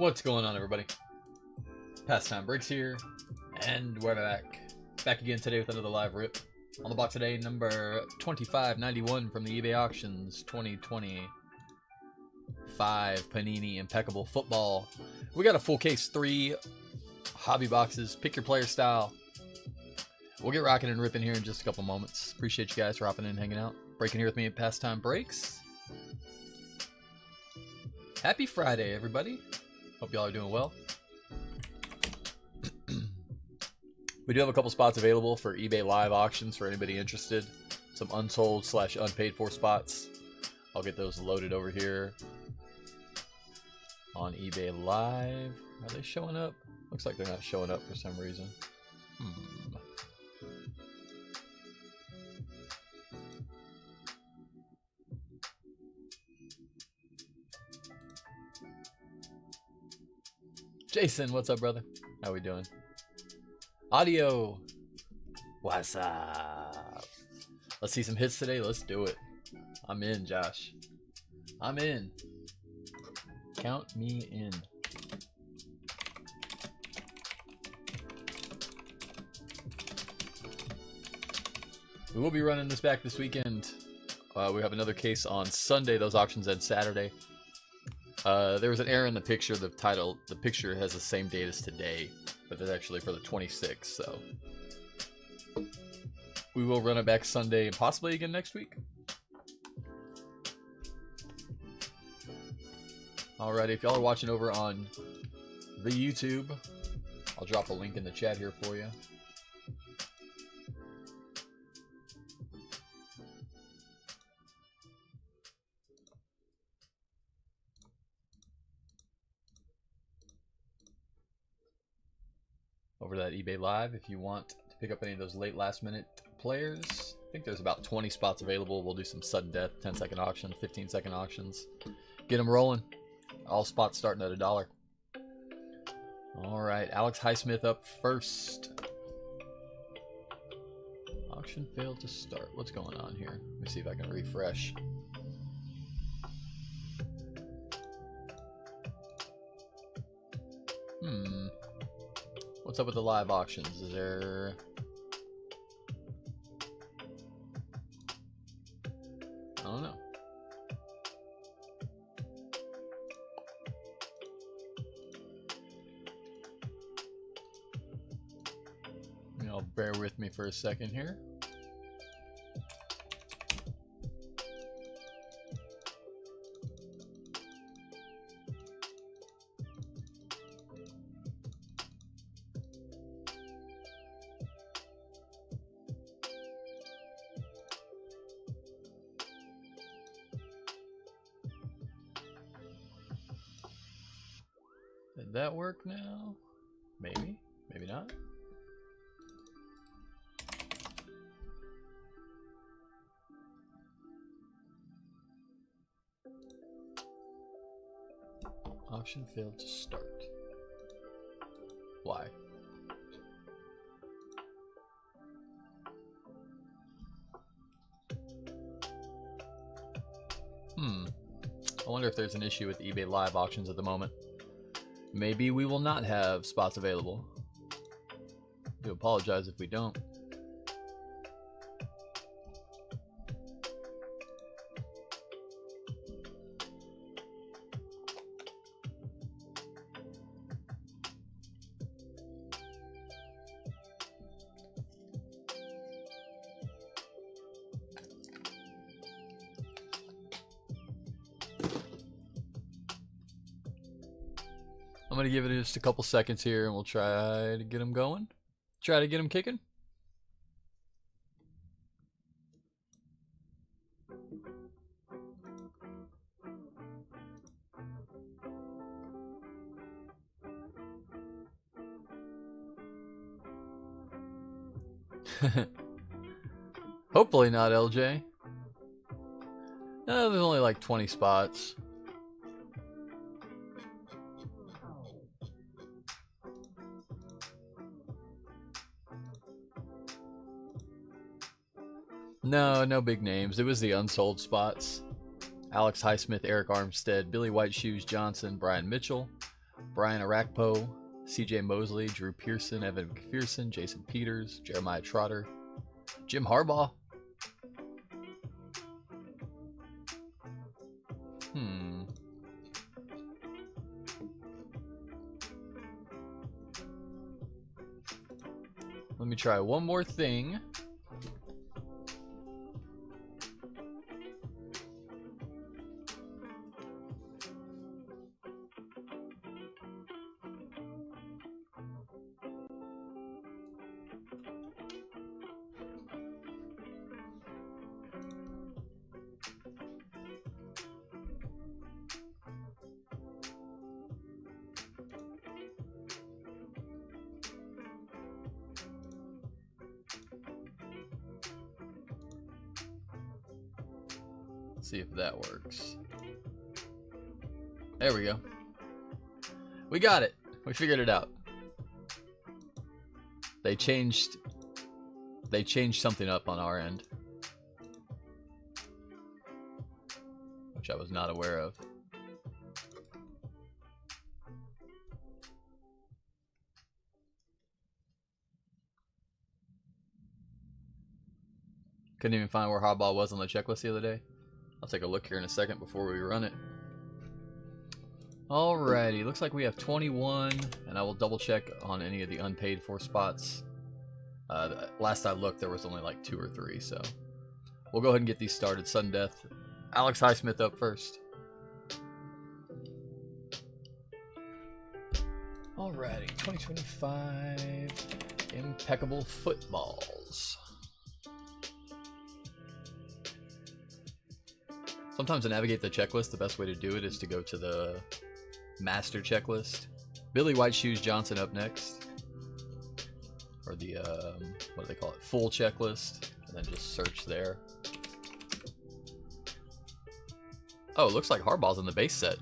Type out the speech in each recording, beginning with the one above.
What's going on, everybody? Pastime Breaks here, and we're back again today with another live rip. On the box today, number 2591 from the eBay auctions, 2025 Panini Impeccable Football. We got a full case, 3 hobby boxes. Pick your player style. We'll get rocking and ripping here in just a couple moments. Appreciate you guys for hopping in and hanging out. Breaking here with me at Pastime Breaks. Happy Friday, everybody. Hope y'all are doing well. We do have a couple spots available for eBay live auctions for anybody interested. Some unsold / unpaid for spots. I'll get those loaded over here on eBay live. Are they showing up? Looks like they're not showing up for some reason. Jason, what's up, brother? How we doing? Audio, what's up? Let's see some hits today. Let's do it. I'm in, Josh. I'm in. Count me in. We will be running this back this weekend. We have another case on Sunday. Those auctions end Saturday. There was an error in the picture. The picture has the same date as today, but it's actually for the 26th, so we will run it back Sunday and possibly again next week. Alrighty, if y'all are watching over on the YouTube, I'll drop a link in the chat here for you. Over to that eBay Live if you want to pick up any of those late last minute players. I think there's about 20 spots available. We'll do some sudden death, 10-second auction, 15-second auctions. Get them rolling. All spots starting at $1. Alright, Alex Highsmith up first. Auction failed to start. What's going on here? Let me see if I can refresh. What's up with the live auctions? Is there... I don't know. Y'all bear with me for a second here. Did that work now? Maybe, maybe not. Auction failed to start. Why? I wonder if there's an issue with eBay live auctions at the moment. Maybe we will not have spots available. I do apologize if we don't. I'm going to give it just a couple seconds here and we'll try to get them going. Try to get them kicking. Hopefully not, LJ. No, there's only like 20 spots. No, no big names. It was the unsold spots. Alex Highsmith, Eric Armstead, Billy White Shoes Johnson, Brian Mitchell, Brian Arakpo, CJ Mosley, Drew Pearson, Evan McPherson, Jason Peters, Jeremiah Trotter, Jim Harbaugh. Let me try one more thing. See if that works. There we go. We got it. We figured it out. They changed something up on our end, which I was not aware of. Couldn't even find where Harbaugh was on the checklist the other day. I'll take a look here in a second before we run it. Alrighty, looks like we have 21, and I will double check on any of the unpaid for spots. Last I looked, there was only like 2 or 3, so we'll go ahead and get these started. Sudden death. Alex Highsmith up first. Alrighty, 2025 Impeccable Footballs. Sometimes to navigate the checklist, the best way to do it is to go to the master checklist. Billy White Shoes Johnson up next. Or the, what do they call it? Full checklist. And then just search there. Oh, it looks like Harbaugh's in the base set.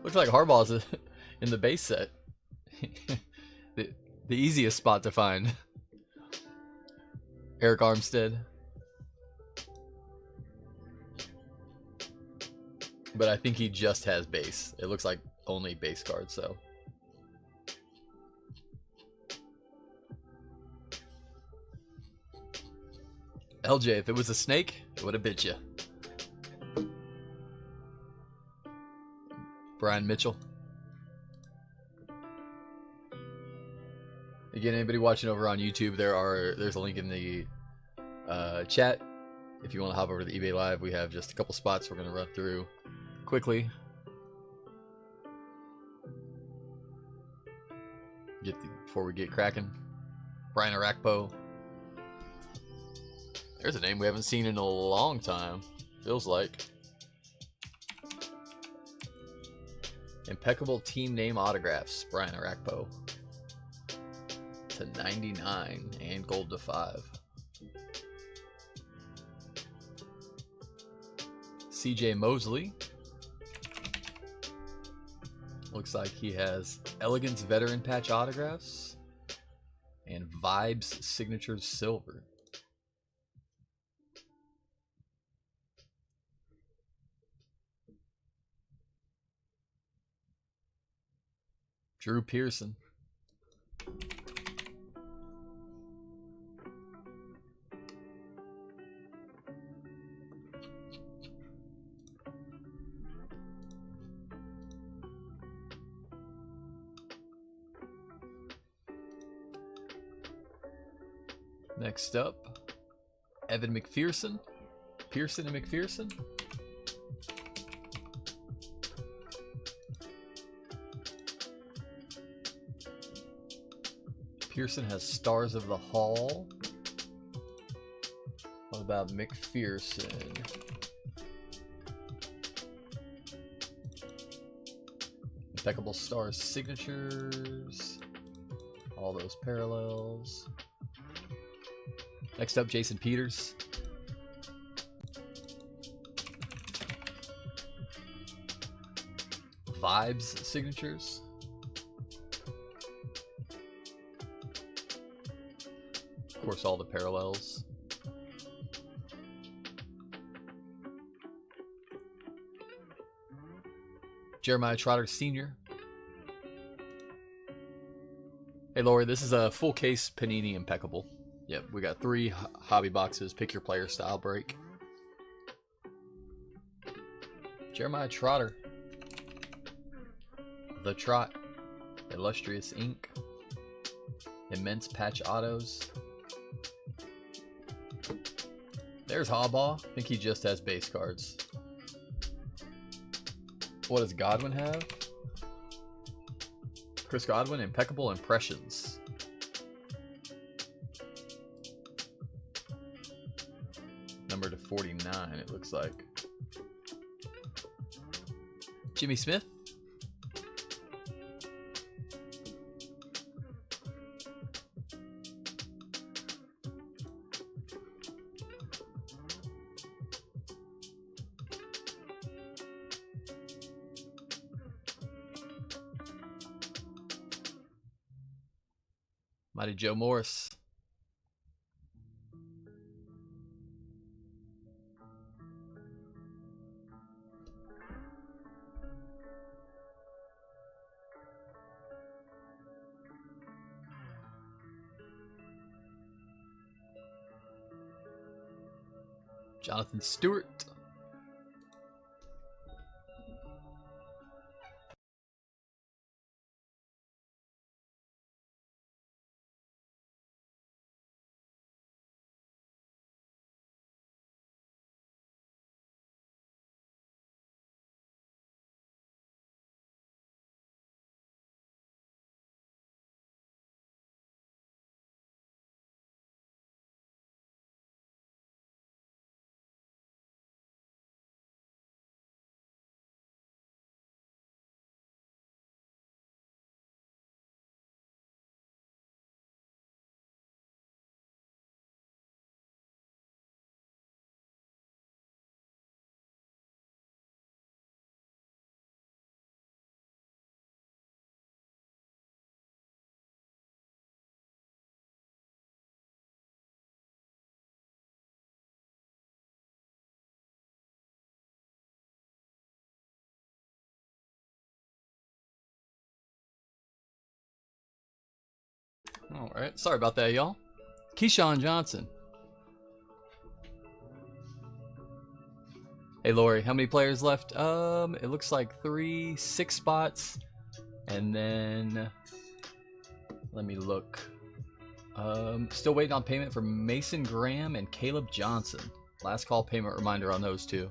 Looks like Harbaugh's in the base set. the easiest spot to find. Eric Armstead. But I think he just has base. It looks like only base cards, so. LJ, if it was a snake, it would have bit you. Brian Mitchell. Again, anybody watching over on YouTube, there's a link in the chat. If you want to hop over to the eBay Live, we have just a couple spots we're going to run through quickly. Before we get cracking. Brian Arakpo. There's a name we haven't seen in a long time. Feels like. Impeccable team name autographs. Brian Arakpo. To 99 and gold to 5. CJ Mosley. Looks like he has Elegance Veteran Patch autographs and Vibes Signatures Silver. Drew Pearson. Next up, Evan McPherson. Pearson and McPherson. Pearson has Stars of the Hall. What about McPherson? Impeccable Stars signatures. All those parallels. Next up, Jason Peters. Vibes signatures. Of course, all the parallels. Jeremiah Trotter Sr. Hey Lori, this is a full case Panini Impeccable. Yep, we got 3 hobby boxes. Pick your player style break. Jeremiah Trotter. The Trot. Illustrious Ink. Immense Patch Autos. There's Hawbaugh. I think he just has base cards. What does Godwin have? Chris Godwin, Impeccable Impressions. Number to 49, it looks like. Jimmy Smith. Mighty Joe Morris. Jonathan Stewart. Alright, sorry about that, y'all. Keyshawn Johnson. Hey, Lori, how many players left? It looks like 3, 6 spots. And then, let me look. Still waiting on payment for Mason Graham and Caleb Johnson. Last call payment reminder on those 2.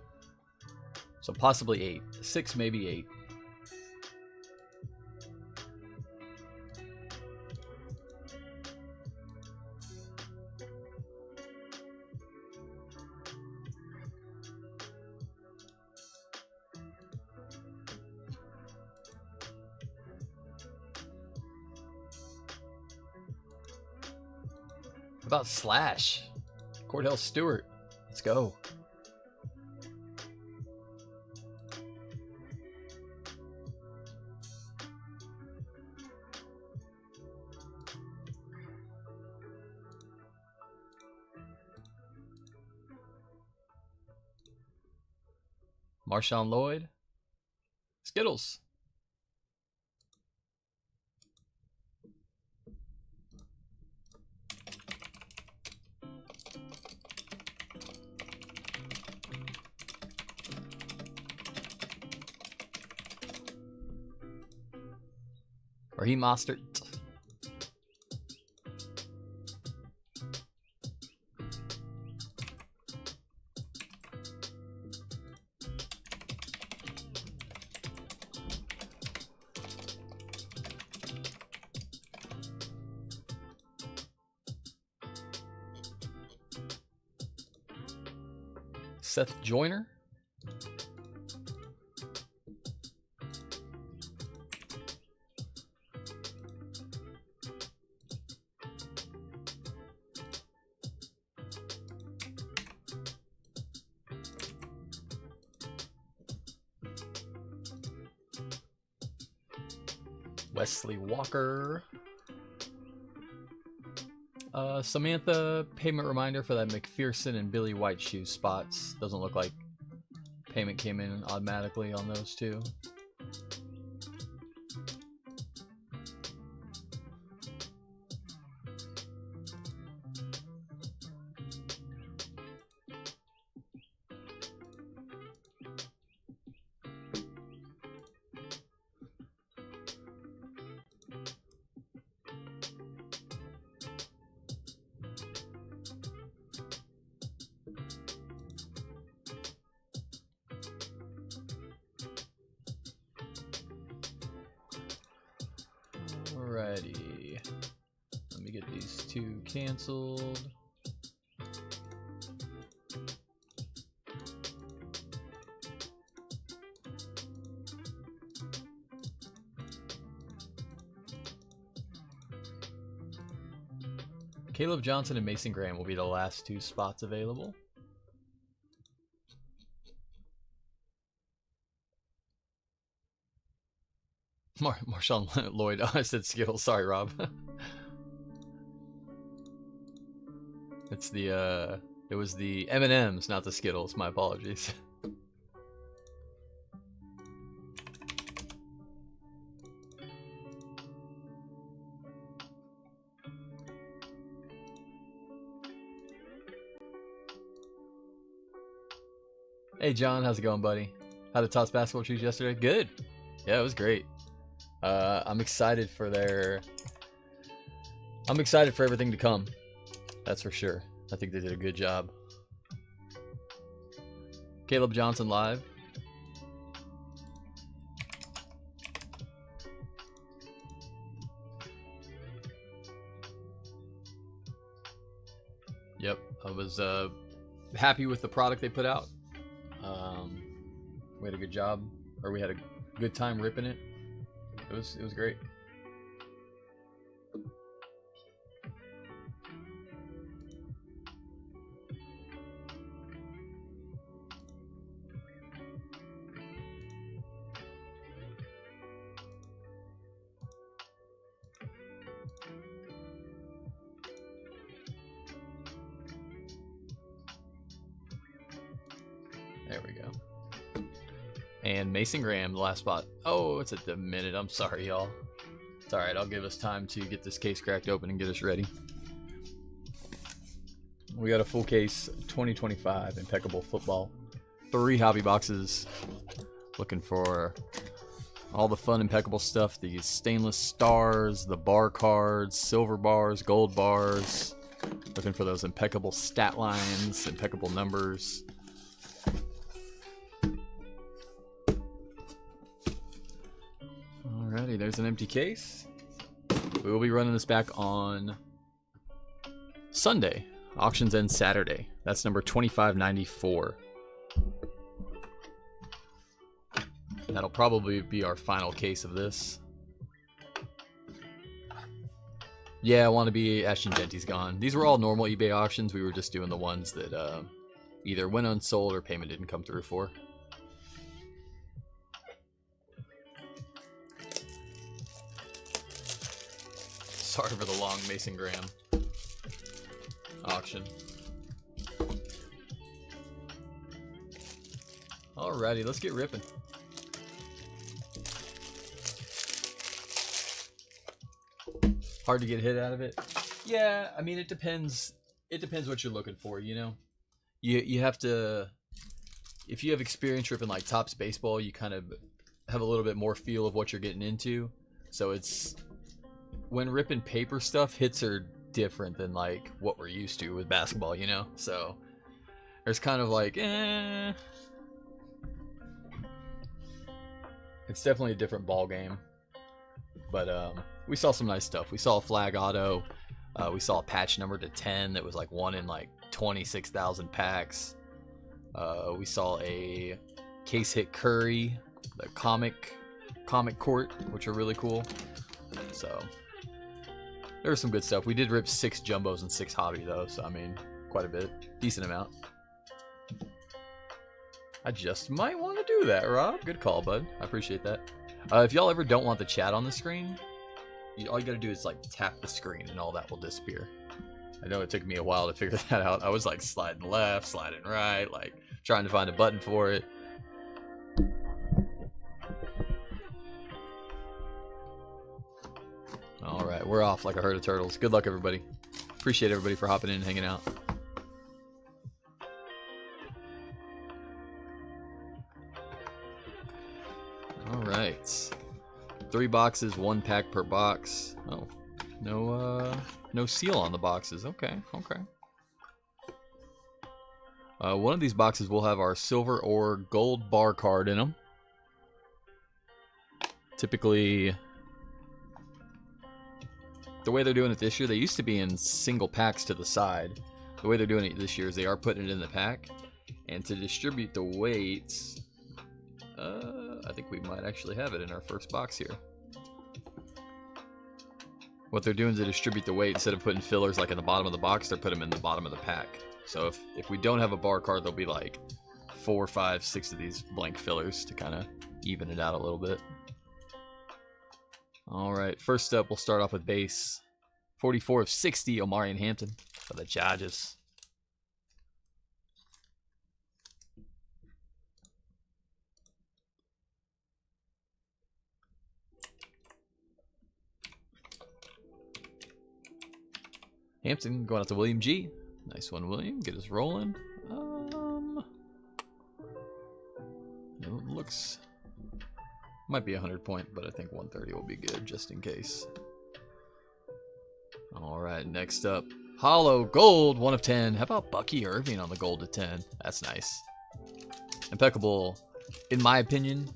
So possibly 8. 6, maybe 8. About Slash? Cordell Stewart. Let's go. Marshawn Lloyd. Skittles. Raheem Mostert. Seth Joyner. Wesley Walker. Samantha, payment reminder for that McPherson and Billy White shoe spots. Doesn't look like payment came in automatically on those 2. canceled. Caleb Johnson and Mason Graham will be the last 2 spots available. Marshawn Lloyd. Oh, I said Skittles. Sorry, Rob. It's the it was the M&Ms, not the Skittles. My apologies. Hey John, how's it going, buddy? How did Tots basketball choose yesterday? Good. Yeah, it was great. I'm excited for everything to come. That's for sure. I think they did a good job. Caleb Johnson live. Yep, I was happy with the product they put out. We had a good job, or we had a good time ripping it. It was great. There we go. And Mason Graham, the last spot. Oh, it's at the minute. I'm sorry, y'all. It's alright. I'll give us time to get this case cracked open and get us ready. We got a full case 2025 Impeccable Football. 3 hobby boxes. Looking for all the fun Impeccable stuff. These stainless stars, the bar cards, silver bars, gold bars. Looking for those impeccable stat lines, impeccable numbers. Alrighty, there's an empty case. We will be running this back on Sunday. Auctions end Saturday. That's number 2594. That'll probably be our final case of this. Yeah, I want to be Ashton Genty's gone. These were all normal eBay auctions. We were just doing the ones that either went unsold or payment didn't come through for. Sorry for the long Mason Graham auction. Alrighty, let's get ripping. Hard to get a hit out of it. Yeah, I mean it depends. It depends what you're looking for, you know. You have to, if you have experience ripping like Topps baseball, you kind of have a little bit more feel of what you're getting into. So it's, when ripping paper stuff, hits are different than like what we're used to with basketball, you know. So there's kind of like, it's definitely a different ball game. But we saw some nice stuff. We saw a flag auto. We saw a patch number to 10 that was like 1 in like 26,000 packs. We saw a case hit Curry, the comic court, which are really cool. So there was some good stuff. We did rip 6 jumbos and 6 hobby though, so I mean, quite a bit, decent amount. I just might want to do that, Rob. Good call, bud. I appreciate that. If y'all ever don't want the chat on the screen, all you gotta do is like tap the screen and all that will disappear. I know it took me a while to figure that out. I was like sliding left, sliding right, like trying to find a button for it. Alright, we're off like a herd of turtles. Good luck, everybody. Appreciate everybody for hopping in and hanging out. Alright. 3 boxes, 1 pack per box. Oh, no seal on the boxes. Okay, okay. One of these boxes will have our silver or gold bar card in them. The way they're doing it this year, they used to be in single packs to the side. The way they're doing it this year is they are putting it in the pack. And to distribute the weights, I think we might actually have it in our first box here. What they're doing to distribute the weight, instead of putting fillers like in the bottom of the box, they're putting them in the bottom of the pack. So if we don't have a bar card, there'll be like 4, 5, 6 of these blank fillers to kind of even it out a little bit. All right, first up, we'll start off with base 44 of 60, Omarion Hampton for the Chargers. Hampton going out to William G. Nice one, William. Get us rolling. It looks... might be 100 point, but I think 130 will be good just in case. Alright, next up. Hollow Gold, 1 of 10. How about Bucky Irving on the gold to 10? That's nice. Impeccable, in my opinion,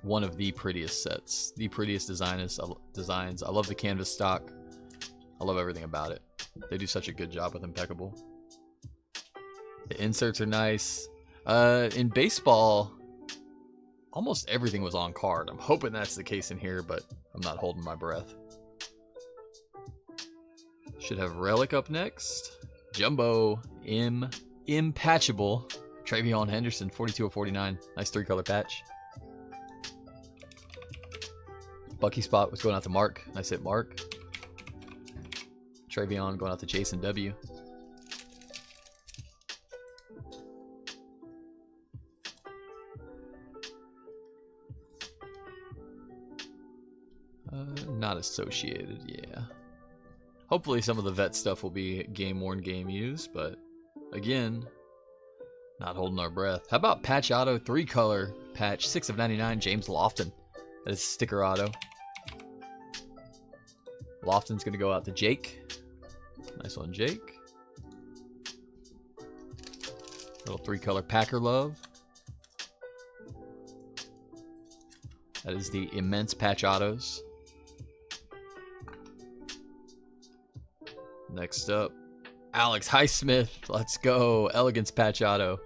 one of the prettiest sets. The prettiest designs. I love the canvas stock. I love everything about it. They do such a good job with Impeccable. The inserts are nice. In baseball, almost everything was on card. I'm hoping that's the case in here, but I'm not holding my breath. Should have Relic up next. Jumbo Impatchable. Travion Henderson, 42 of 49. Nice 3-color patch. Bucky spot was going out to Mark. Nice hit, Mark. Travion going out to Jason W. Not associated, yeah. Hopefully some of the vet stuff will be game worn, game used, but again, not holding our breath. How about patch auto 3-color patch 6 of 99, James Lofton. That is sticker auto. Lofton's gonna go out to Jake. Nice one, Jake. Little 3-color Packer love. That is the immense patch autos. Next up, Alex Highsmith. Let's go. Elegance patch auto.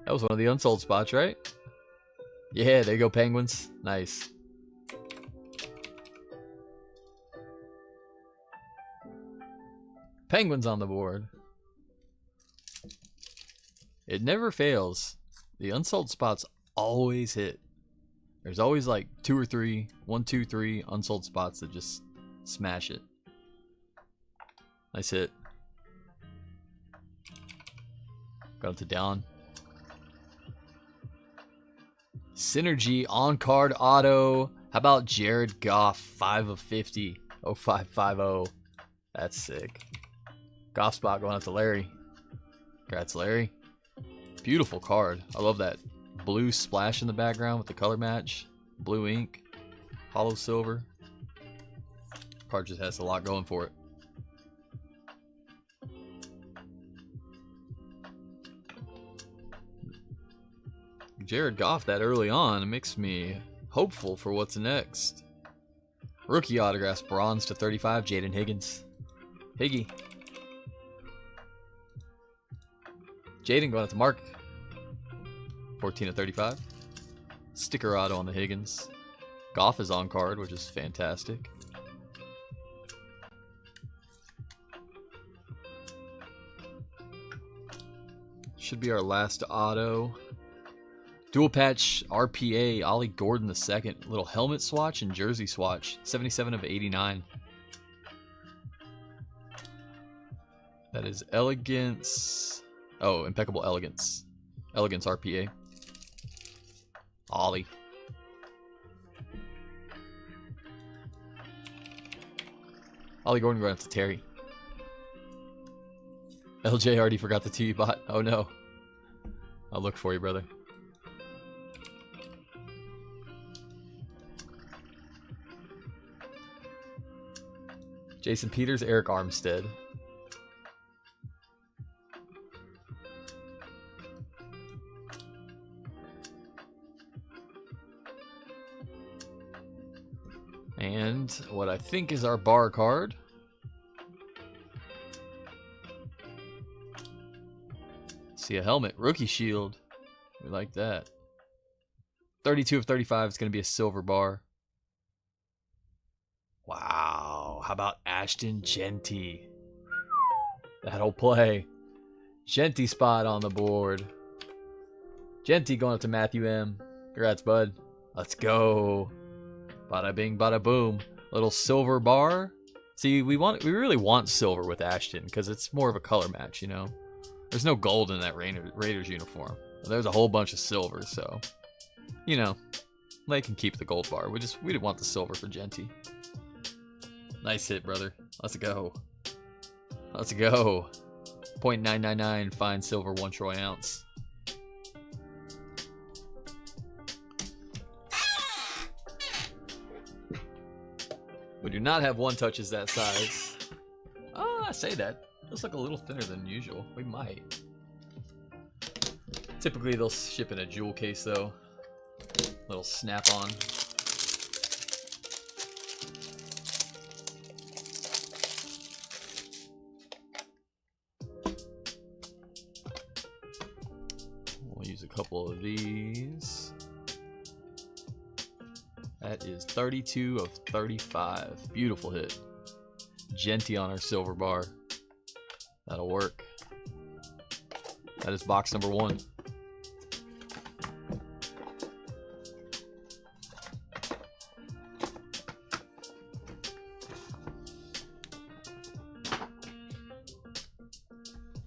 That was one of the unsold spots, right? Yeah, there you go, Penguins. Nice. Penguins on the board. It never fails. The unsold spots always hit. There's always like 2 or 3, 1, 2, 3 unsold spots that just smash it. Nice hit. Got to down. Synergy on card auto. How about Jared Goff, 5 of 50. 0550. That's sick. Goff spot going out to Larry. Congrats, Larry. Beautiful card. I love that blue splash in the background with the color match. Blue ink. Hollow silver. Card just has a lot going for it. Jared Goff that early on makes me hopeful for what's next. Rookie autographs, bronze to 35, Jaden Higgins. Higgy. Jaden going out to Mark. 14 of 35. Sticker auto on the Higgins. Goff is on card, which is fantastic. Should be our last auto. Dual patch RPA, Ollie Gordon II. Little helmet swatch and jersey swatch. 77 of 89. That is Elegance. Oh, Impeccable Elegance. Elegance RPA. Ollie. Ollie Gordon going up to Terry. LJ already forgot the TV bot. Oh no. I'll look for you, brother. Jason Peters, Eric Armstead. And what I think is our bar card. See a helmet. Rookie shield. We like that. 32 of 35 is going to be a silver bar. Wow. How about Ashton Genty? That'll play. Genty spot on the board. Genty going up to Matthew M. Congrats, bud. Let's go. Bada bing, bada boom. Little silver bar. See, we really want silver with Ashton because it's more of a color match, you know. There's no gold in that Raiders uniform. There's a whole bunch of silver, so you know they can keep the gold bar. We didn't want the silver for Genty. Nice hit, brother. Let's go. Let's go. 0.999 fine silver 1 troy ounce. We do not have one touches that size. Oh, I say that. Those look a little thinner than usual. We might. Typically they'll ship in a jewel case though. Little snap-on. We'll use a couple of these. That is 32 of 35. Beautiful hit. Genty on our silver bar. That'll work. That is box number 1.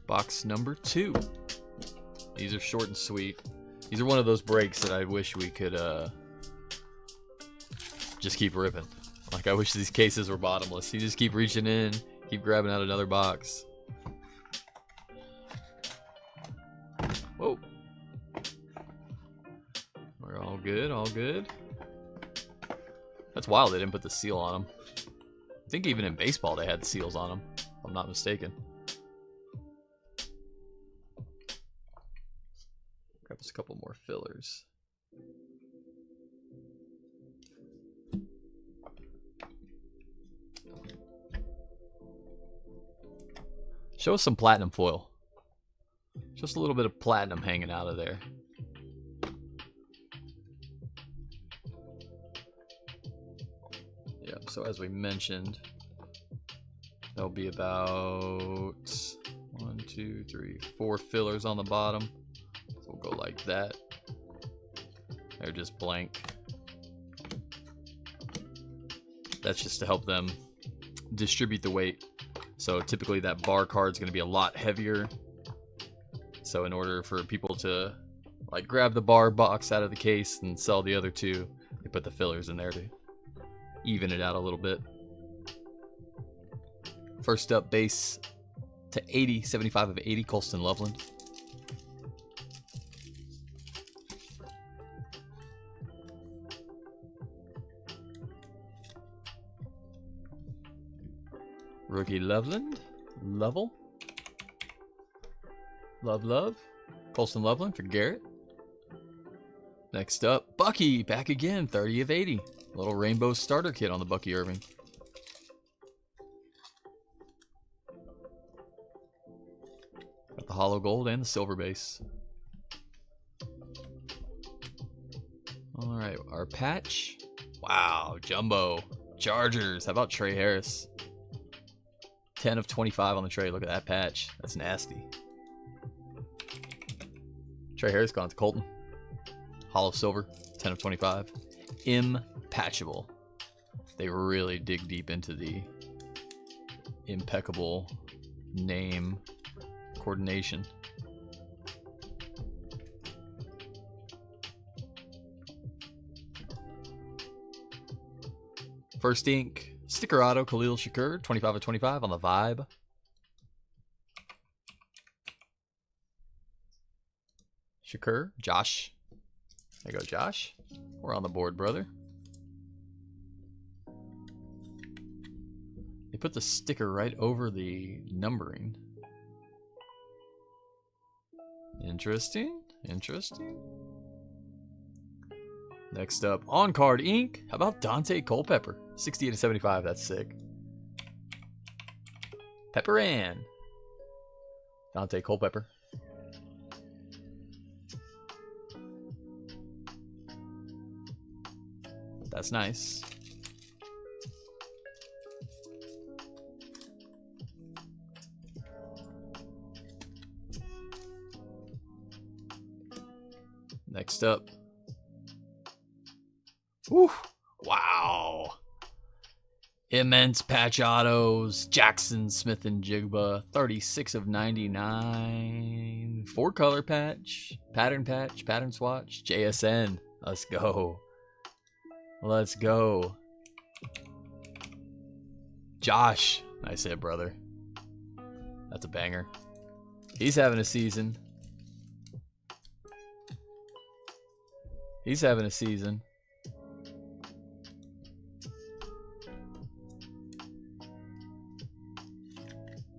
Box number 2. These are short and sweet. These are one of those breaks that I wish we could just keep ripping. Like, I wish these cases were bottomless. You just keep reaching in, keep grabbing out another box. Whoa. We're all good, all good. That's wild they didn't put the seal on them. I think even in baseball they had seals on them, if I'm not mistaken. Grab us a couple more fillers. Show us some platinum foil. Just a little bit of platinum hanging out of there. Yep, so as we mentioned, there'll be about 1, 2, 3, 4 fillers on the bottom. So we'll go like that. They're just blank. That's just to help them distribute the weight. So typically that bar card is going to be a lot heavier. So in order for people to like grab the bar box out of the case and sell the other 2, they put the fillers in there to even it out a little bit. First up, base to 80, 75 of 80, Colston Loveland. Rookie Loveland. Level. Love. Colston Loveland for Garrett. Next up, Bucky. Back again. 30 of 80. Little rainbow starter kit on the Bucky Irving. Got the hollow gold and the silver base. Alright, our patch. Wow, jumbo. Chargers. How about Trey Harris? 10 of 25 on the tray. Look at that patch. That's nasty. Trey Harris gone to Colton. Hollow silver. 10 of 25. Impatchable. They really dig deep into the impeccable name coordination. First ink. Sticker auto, Khalil Shakur, 25 of 25 on the Vibe. Shakur, Josh. There you go, Josh. We're on the board, brother. They put the sticker right over the numbering. Interesting. Interesting. Next up, on-card ink. How about Dante Culpepper? 68 to 75. That's sick. Pepper Ann. Dante Culpepper. That's nice. Next up. Woo! Wow. Immense patch autos. Jackson, Smith, and Jigba. 36 of 99. 4-color patch. Pattern patch. Pattern swatch. JSN. Let's go. Let's go. Josh. Nice hit, brother. That's a banger. He's having a season. He's having a season.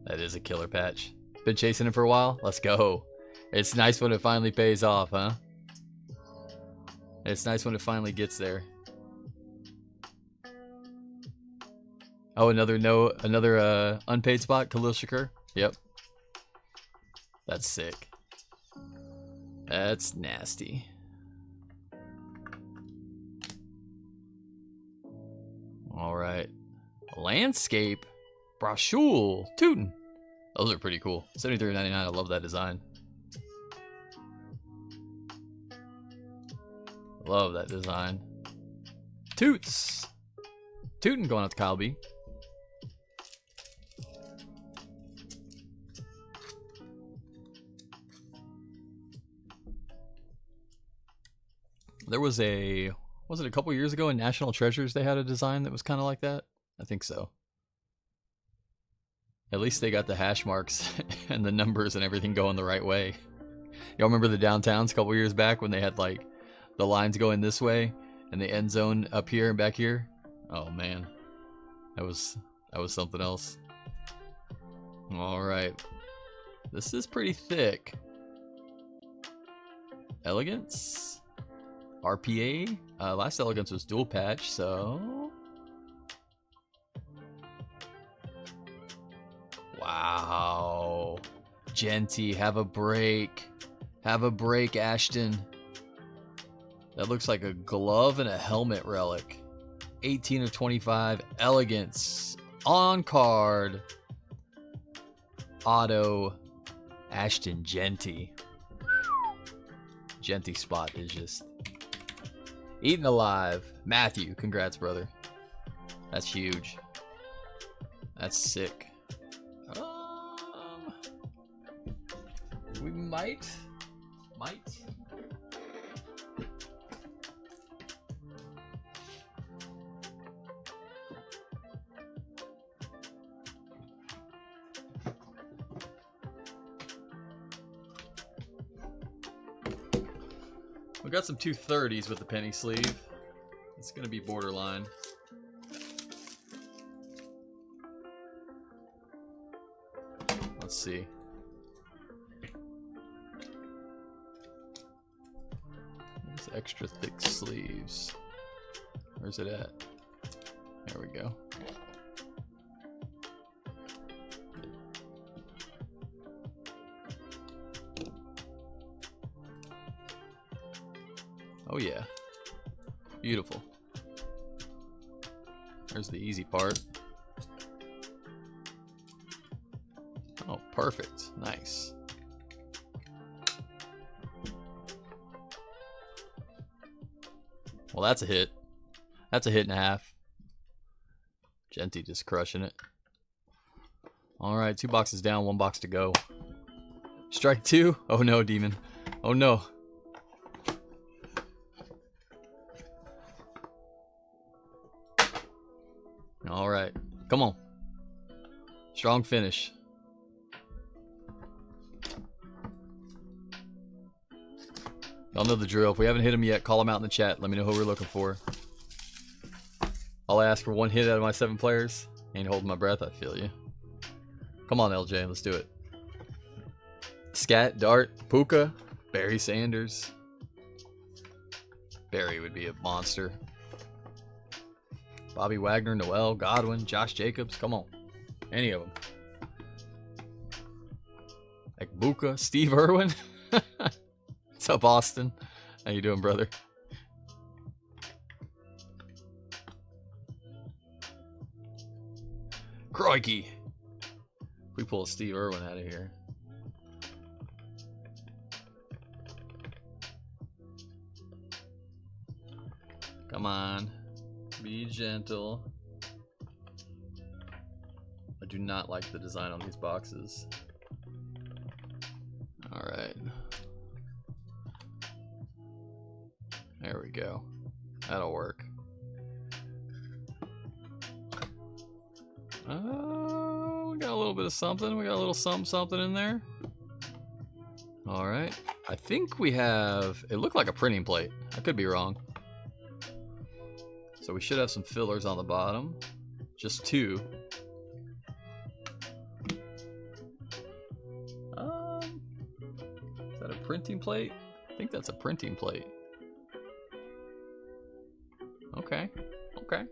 That is a killer patch. Been chasing him for a while? Let's go. It's nice when it finally pays off, huh? It's nice when it finally gets there. Oh, another unpaid spot, Khalil Shakur. Yep. That's sick. That's nasty. All right. Landscape. Brashul. Tootin. Those are pretty cool. $73.99. I love that design. Love that design. Toots. Tootin going out to Kyle B. There was a it a couple years ago in National Treasures they had a design that was kind of like that? I think so. At least they got the hash marks and the numbers and everything going the right way. Y'all remember the downtowns a couple years back when they had like the lines going this way and the end zone up here and back here? Oh man. That was something else. All right. This is pretty thick. Elegance. RPA. Last Elegance was dual patch, so... Wow. Genty, have a break. Have a break, Ashton. That looks like a glove and a helmet relic. 18 of 25. Elegance. On card. Auto. Ashton Genty. Genty spot is just... eaten alive. Matthew, congrats, brother. That's huge. That's sick. We might. We got some 230s with the penny sleeve. It's gonna be borderline. Let's see. These extra thick sleeves. Where's it at? There we go. Oh yeah. Beautiful. There's the easy part. Oh, perfect. Nice. Well, that's a hit. That's a hit and a half. Genty just crushing it. All right, 2 boxes down, 1 box to go. Strike 2. Oh no, Demon. Oh no. All right, come on. Strong finish. Y'all know the drill. If we haven't hit them yet, call them out in the chat. Let me know who we're looking for. I'll ask for 1 hit out of my 7 players. Ain't holding my breath. I feel you. Come on, LJ. Let's do it. Scat, Dart, Puka, Barry Sanders. Barry would be a monster. Bobby Wagner, Noel, Godwin, Josh Jacobs. Come on. Any of them. Ekbuka, Steve Irwin. What's up, Austin? How you doing, brother? Crikey. We pull a Steve Irwin out of here. Come on. Be gentle. I do not like the design on these boxes. Alright. There we go. That'll work. We got a little bit of something. We got a little something in there. Alright. I think we have... It looked like a printing plate. I could be wrong. So we should have some fillers on the bottom. Just 2. Is that a printing plate? I think that's a printing plate. Okay. Okay.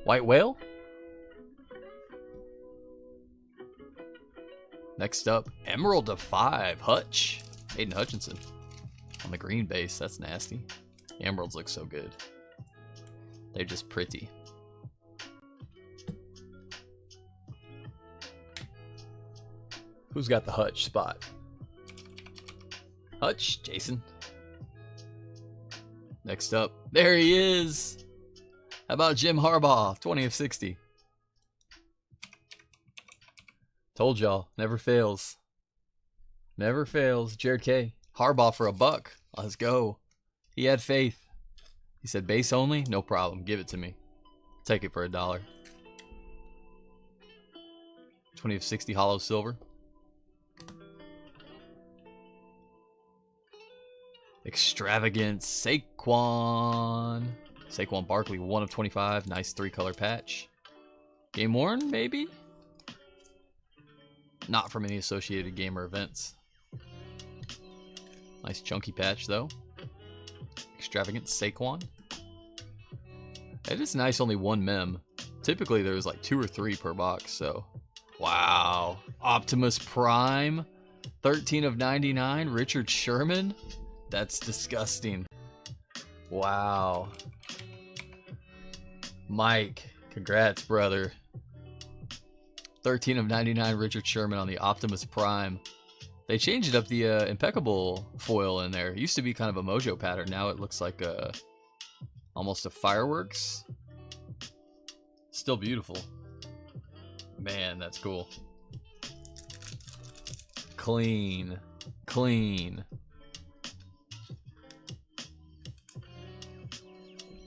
White whale? Next up, Emerald of 5, Hutch. Aiden Hutchinson. On the green base, that's nasty. The emeralds look so good. They're just pretty. Who's got the Hutch spot? Hutch, Jason. Next up, there he is. How about Jim Harbaugh, 20 of 60. Told y'all, never fails. Never fails. Jared K. Harbaugh for $1. Let's go. He had faith. He said base only? No problem. Give it to me. Take it for $1. 20 of 60 hollow silver. Extravagant Saquon. Saquon Barkley, 1 of 25. Nice 3-color patch. Game worn, maybe? Not from any associated game or events. Nice chunky patch, though. Extravagant Saquon. It is nice, only 1 mem. Typically, there's like 2 or 3 per box, so. Wow. Optimus Prime. 13 of 99. Richard Sherman. That's disgusting. Wow. Mike, congrats, brother. 13 of 99 Richard Sherman on the Optimus Prime. They changed up the impeccable foil in there. It used to be kind of a mojo pattern. Now it looks like almost a fireworks. Still beautiful. Man, that's cool. Clean. Clean.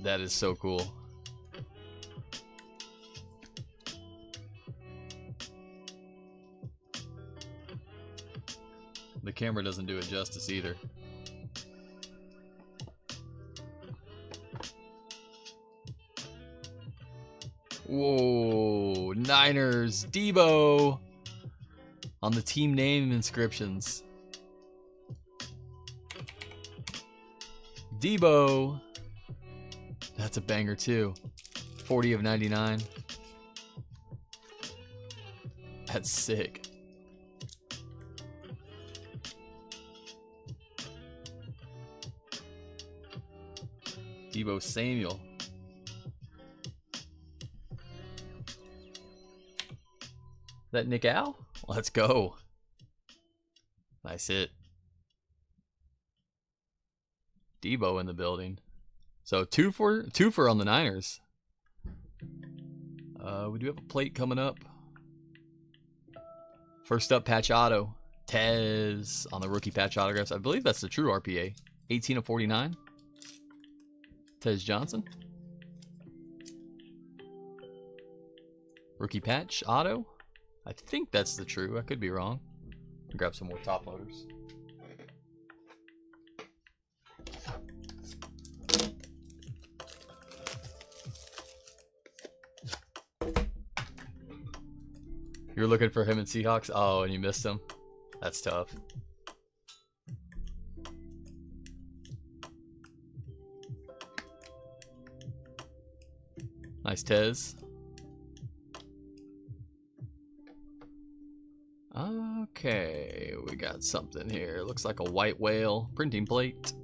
That is so cool. The camera doesn't do it justice either. Whoa, Niners, Debo on the team name inscriptions. Debo, that's a banger too. 40 of 99. That's sick. Debo Samuel. Is that Nick Al? Let's go. Nice hit. Debo in the building. So two for on the Niners. We do have a plate coming up. First up, patch auto. Tez on the rookie patch autographs. I believe that's the true RPA. 18 of 49. Tez Johnson. Rookie patch auto. I think that's the true. I could be wrong. I'll grab some more top loaders. You're looking for him in Seahawks? Oh, and you missed him? That's tough. Nice Tez. Okay, we got something here. Looks like a white whale printing plate.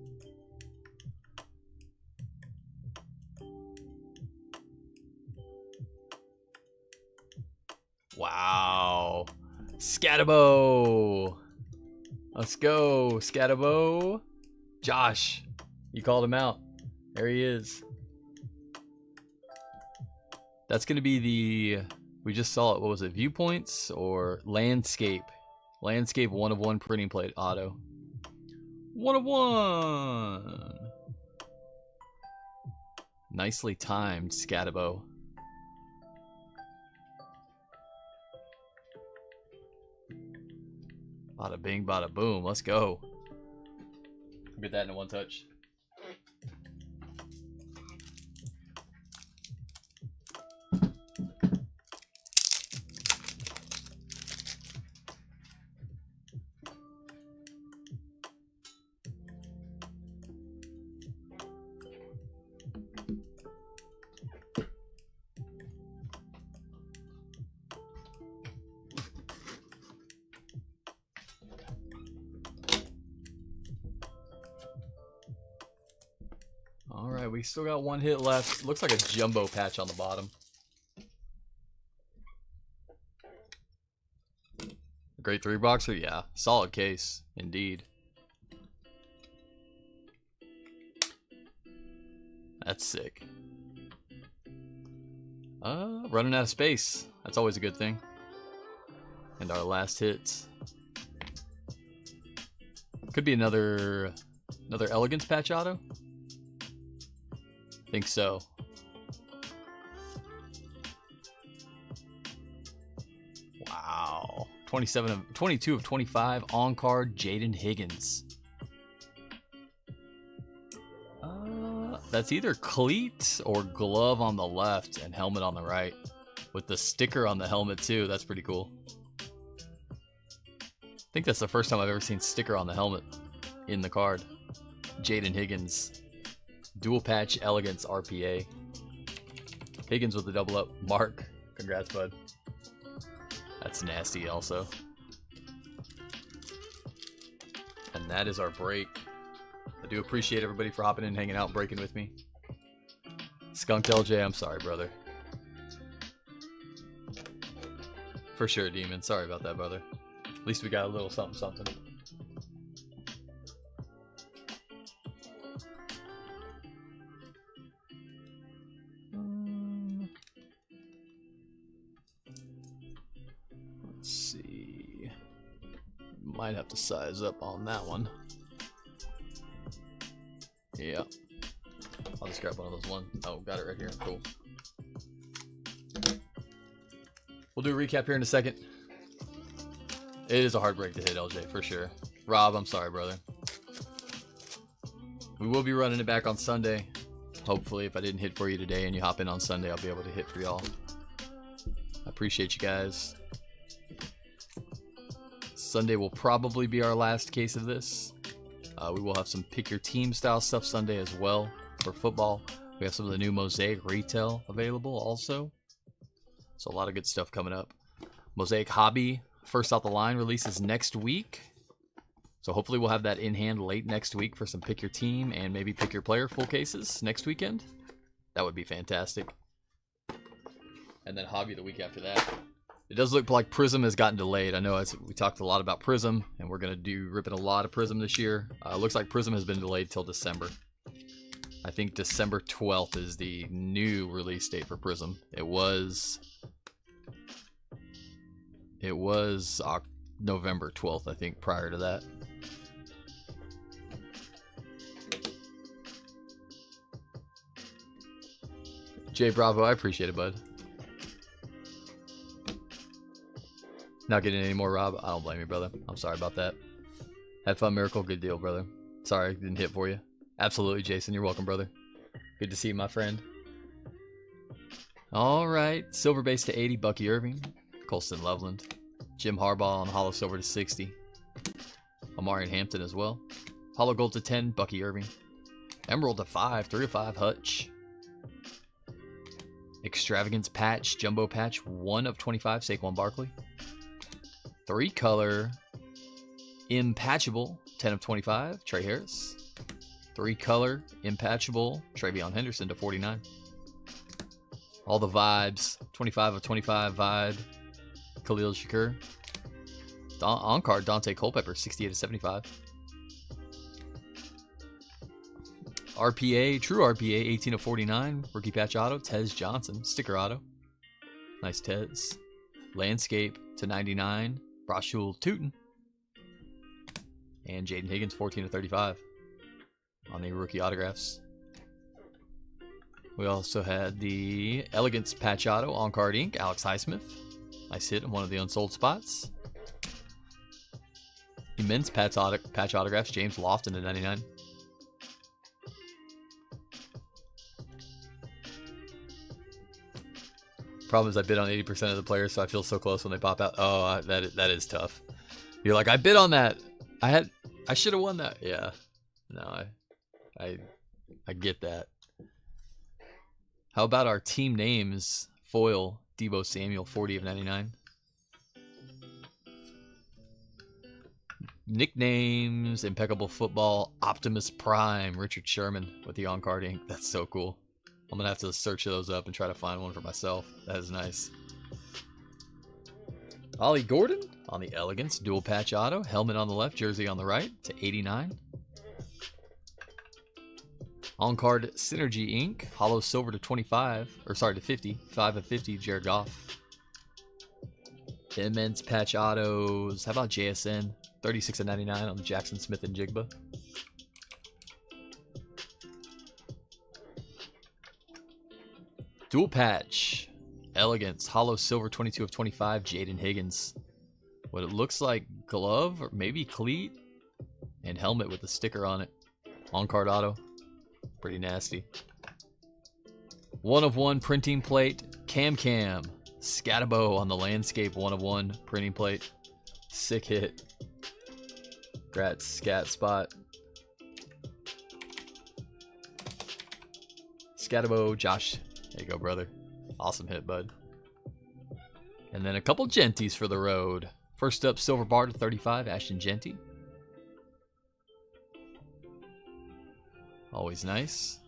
Wow. Scatabo. Let's go, Scatabo. Josh, you called him out. There he is. That's going to be the, we just saw it, what was it, Viewpoints or Landscape? Landscape 1 of 1 printing plate auto. 1 of 1. Nicely timed, Scatabo. Bada bing, bada boom. Let's go. Get that in one touch. Alright, we still got one hit left. Looks like a jumbo patch on the bottom. A grade 3 boxer? Yeah. Solid case. Indeed. That's sick. Running out of space. That's always a good thing. And our last hit. Could be another Elegance patch auto. Think so. Wow. 22 of 25 on card Jaden Higgins. That's either cleat or glove on the left and helmet on the right, with the sticker on the helmet too. That's pretty cool. I think that's the first time I've ever seen sticker on the helmet in the card. Jaden Higgins. Dual patch Elegance RPA. Higgins with the double up. Mark, congrats, bud. That's nasty also. And that is our break. I do appreciate everybody for hopping in, hanging out, and breaking with me. Skunked LJ, I'm sorry, brother. For sure, Demon. Sorry about that, brother. At least we got a little something, something. Let's see. Might have to size up on that one. Yeah. I'll just grab one of those one. Oh, got it right here. Cool. We'll do a recap here in a second. It is a hard break to hit, LJ, for sure. Rob, I'm sorry, brother. We will be running it back on Sunday. Hopefully, if I didn't hit for you today and you hop in on Sunday, I'll be able to hit for y'all. I appreciate you guys. Sunday will probably be our last case of this. We will have some pick your team style stuff Sunday as well for football. We have some of the new Mosaic retail available also. So a lot of good stuff coming up. Mosaic Hobby, first out the line, releases next week. So hopefully we'll have that in hand late next week for some pick your team and maybe pick your player full cases next weekend. That would be fantastic. And then Hobby the week after that. It does look like Prism has gotten delayed. I know we talked a lot about Prism, and we're going to do ripping a lot of Prism this year. Looks like Prism has been delayed till December. I think December 12th is the new release date for Prism. It was November 12th, I think, prior to that. Jay Bravo, I appreciate it, bud. Not getting any more, Rob. I don't blame you, brother. I'm sorry about that. Had fun, Miracle. Good deal, brother. Sorry, didn't hit for you. Absolutely, Jason. You're welcome, brother. Good to see you, my friend. All right. Silver base to 80, Bucky Irving. Colston Loveland. Jim Harbaugh on Hollow Silver to 60. Amari Hampton as well. Hollow Gold to 10, Bucky Irving. Emerald to 5, 3 of 5, Hutch. Extravagance patch, jumbo patch, 1 of 25, Saquon Barkley. 3-color impatchable, 10 of 25, Trey Harris. 3-color impatchable, Travion Henderson to 49. All the vibes, 25 of 25 vibe, Khalil Shakur. On card, Dante Culpepper, 68 of 75. RPA, true RPA, 18 of 49. Rookie patch auto, Tez Johnson, sticker auto. Nice Tez. Landscape to 99. Brashul Tootin. And Jaden Higgins, 14 of 35 on the rookie autographs. We also had the Elegance patch auto, on card ink, Alex Highsmith. Nice hit in one of the unsold spots. Immense patch autographs, James Lofton to 99. Problem is I bid on 80% of the players, so I feel so close when they pop out. Oh, that is tough. You're like, I bid on that. I should have won that. Yeah. No, I get that. How about our team names? Foil, Deebo Samuel, 40 of 99. Nicknames, Impeccable Football, Optimus Prime, Richard Sherman with the on-card ink. That's so cool. I'm going to have to search those up and try to find one for myself. That is nice. Ollie Gordon on the Elegance, dual patch auto. Helmet on the left, jersey on the right to 89. On-card Synergy ink, hollow silver to 25. Or sorry, to 50. 5 of 50, Jared Goff. Immense patch autos. How about JSN? 36 of 99 on the Jackson Smith and Jigba. Dual patch, Elegance, hollow silver, 22 of 25, Jaden Higgins. What it looks like glove or maybe cleat, and helmet with a sticker on it. On card auto, pretty nasty. 1 of 1 printing plate, Cam Scatabo on the Landscape, 1 of 1 printing plate. Sick hit. Congrats, Scat Spot. Scatabo, Josh. There you go, brother. Awesome hit, bud. And then a couple Genties for the road. First up, Silver Bar to 35, Ashton Genty. Always nice.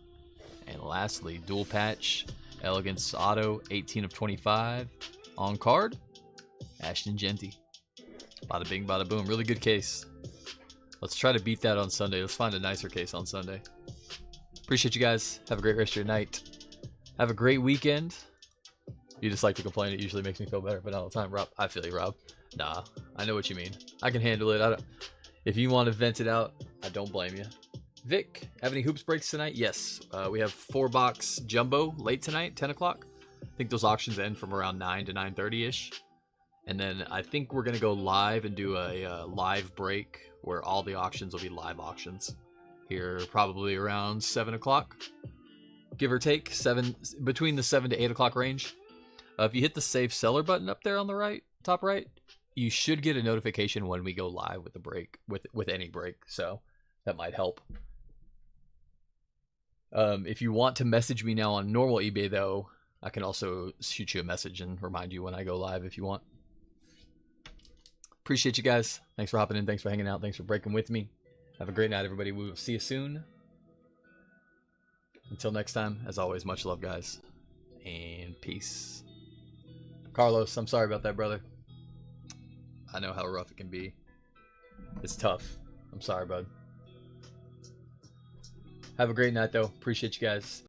And lastly, dual patch, Elegance Auto, 18 of 25. On card, Ashton Genty. Bada bing, bada boom. Really good case. Let's try to beat that on Sunday. Let's find a nicer case on Sunday. Appreciate you guys. Have a great rest of your night. Have a great weekend. You just like to complain. It usually makes me feel better, but not all the time. Rob, I feel you, Rob. Nah, I know what you mean. I can handle it. If you want to vent it out, I don't blame you. Vic, have any hoops breaks tonight? Yes. We have 4-box jumbo late tonight, 10 o'clock. I think those auctions end from around 9 to 9:30-ish. And then I think we're going to go live and do a live break where all the auctions will be live auctions. Here probably around 7 o'clock. Give or take, between the 7 to 8 o'clock range. If you hit the save seller button up there on the right, top right, you should get a notification when we go live with the break, with any break. So that might help. If you want to message me now on normal eBay though, I can also shoot you a message and remind you when I go live if you want. Appreciate you guys. Thanks for hopping in. Thanks for hanging out. Thanks for breaking with me. Have a great night, everybody. We will see you soon. Until next time, as always, much love, guys. And peace. Carlos, I'm sorry about that, brother. I know how rough it can be. It's tough. I'm sorry, bud. Have a great night, though. Appreciate you guys.